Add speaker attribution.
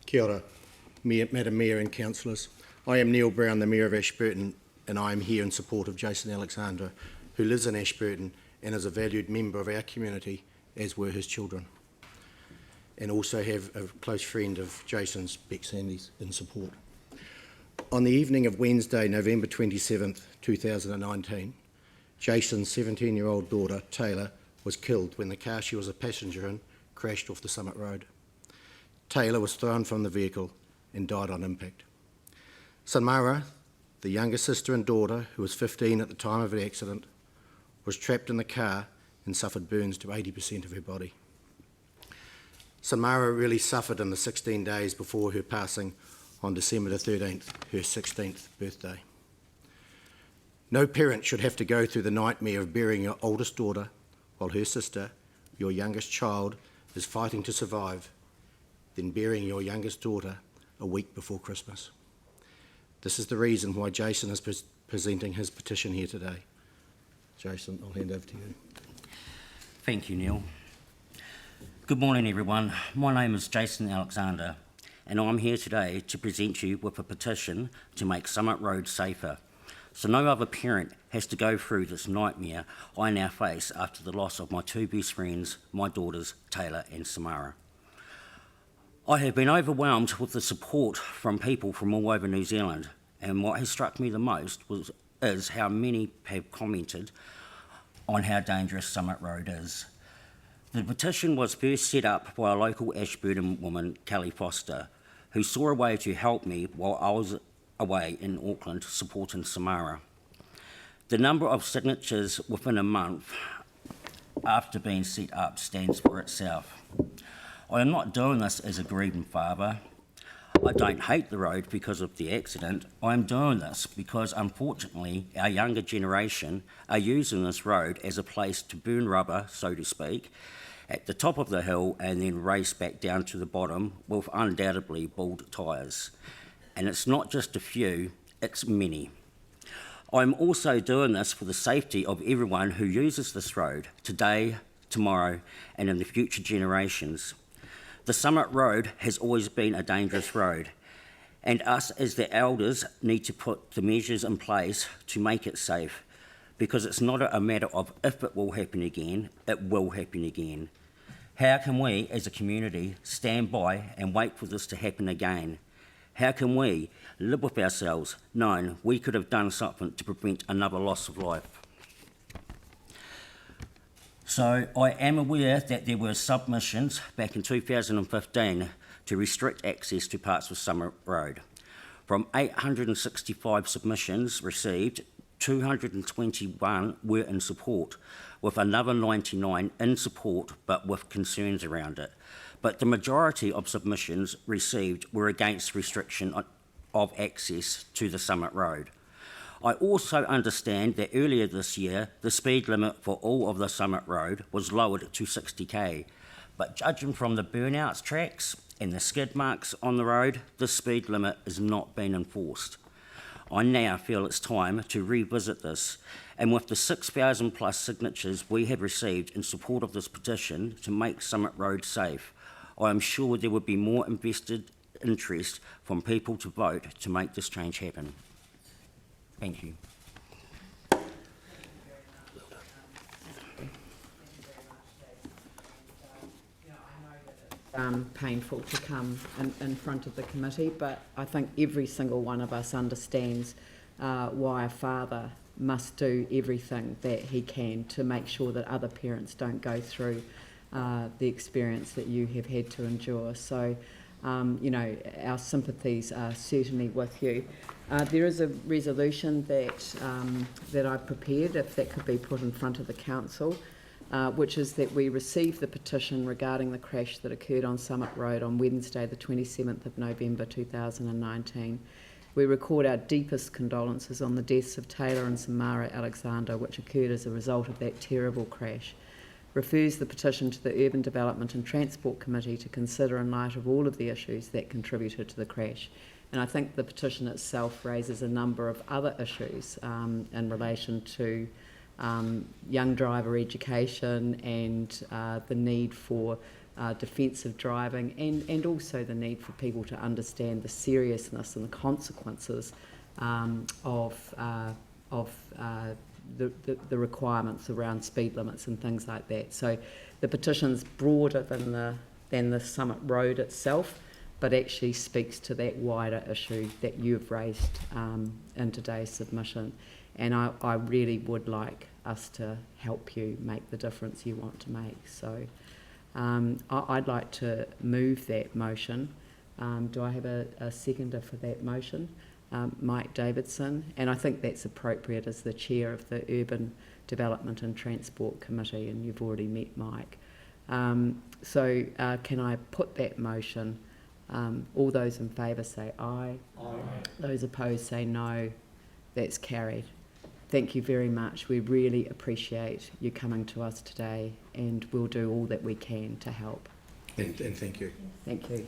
Speaker 1: Kia ora, Madam Mayor and Councillors. I am Neil Brown, the Mayor of Ashburton, and I am here in support of Jason Alexander, who lives in Ashburton and is a valued member of our community, as were his children. And also have a close friend of Jason's, Beck Sandys, in support. On the evening of Wednesday, November 27th, 2019, Jason's 17-year-old daughter, Taylor, was killed when the car she was a passenger in crashed off the Summit Road. Taylor was thrown from the vehicle and died on impact. Samara, the younger sister and daughter, who was 15 at the time of the accident, was trapped in the car and suffered burns to 80% of her body. Samara really suffered in the 16 days before her passing on December the 13th, her 16th birthday. No parent should have to go through the nightmare of burying your oldest daughter while her sister, your youngest child, is fighting to survive, then burying your youngest daughter a week before Christmas. This is the reason why Jason is presenting his petition here today. Jason, I'll hand over to you.
Speaker 2: Thank you, Neil. Good morning, everyone. My name is Jason Alexander, and I'm here today to present you with a petition to make Summit Road safer, so no other parent has to go through this nightmare I now face after the loss of my two best friends, my daughters, Taylor and Samara. I have been overwhelmed with the support from people from all over New Zealand, and what has struck me the most is how many have commented on how dangerous Summit Road is. The petition was first set up by a local Ashburton woman, Kelly Foster, who saw a way to help me while I was away in Auckland supporting Samara. The number of signatures within a month after being set up stands for itself. I am not doing this as a grieving father. I don't hate the road because of the accident. I am doing this because, unfortunately, our younger generation are using this road as a place to burn rubber, so to speak, at the top of the hill and then race back down to the bottom with undoubtedly bald tyres. And it's not just a few, it's many. I'm also doing this for the safety of everyone who uses this road today, tomorrow, and in the future generations. The Summit Road has always been a dangerous road, and us as the elders need to put the measures in place to make it safe, because it's not a matter of if it will happen again, it will happen again. How can we as a community stand by and wait for this to happen again? How can we live with ourselves knowing we could have done something to prevent another loss of life? So I am aware that there were submissions back in 2015 to restrict access to parts of Summit Road. From 865 submissions received, 221 were in support, with another 99 in support but with concerns around it. But the majority of submissions received were against restriction of access to the Summit Road. I also understand that earlier this year, the speed limit for all of the Summit Road was lowered to 60k, but judging from the burnouts tracks and the skid marks on the road, the speed limit is not being enforced. I now feel it's time to revisit this, and with the 6,000 plus signatures we have received in support of this petition to make Summit Road safe, I am sure there would be more invested interest from people to vote to make this change happen. Thank you.
Speaker 3: Painful to come in front of the committee, but I think every single one of us understands why a father must do everything that he can to make sure that other parents don't go through the experience that you have had to endure. So, you know, our sympathies are certainly with you. There is a resolution that I've prepared, if that could be put in front of the council, which is that we receive the petition regarding the crash that occurred on Summit Road on Wednesday the 27th of November 2019. We record our deepest condolences on the deaths of Taylor and Samara Alexander, which occurred as a result of that terrible crash. Refers the petition to the Urban Development and Transport Committee to consider in light of all of the issues that contributed to the crash. And I think the petition itself raises a number of other issues in relation to young driver education and the need for defensive driving, and also the need for people to understand the seriousness and the consequences of the requirements around speed limits and things like that. So the petition's broader than the Summit Road itself, but actually speaks to that wider issue that you've raised in today's submission. And I really would like us to help you make the difference you want to make. So I'd like to move that motion. Do I have a seconder for that motion? Mike Davidson, and I think that's appropriate as the chair of the Urban Development and Transport Committee, and you've already met Mike. So can I put that motion? All those in favour say aye. Aye. Those opposed say no. That's carried. Thank you very much. We really appreciate you coming to us today, and we'll do all that we can to help.
Speaker 1: And thank you.
Speaker 3: Thank you.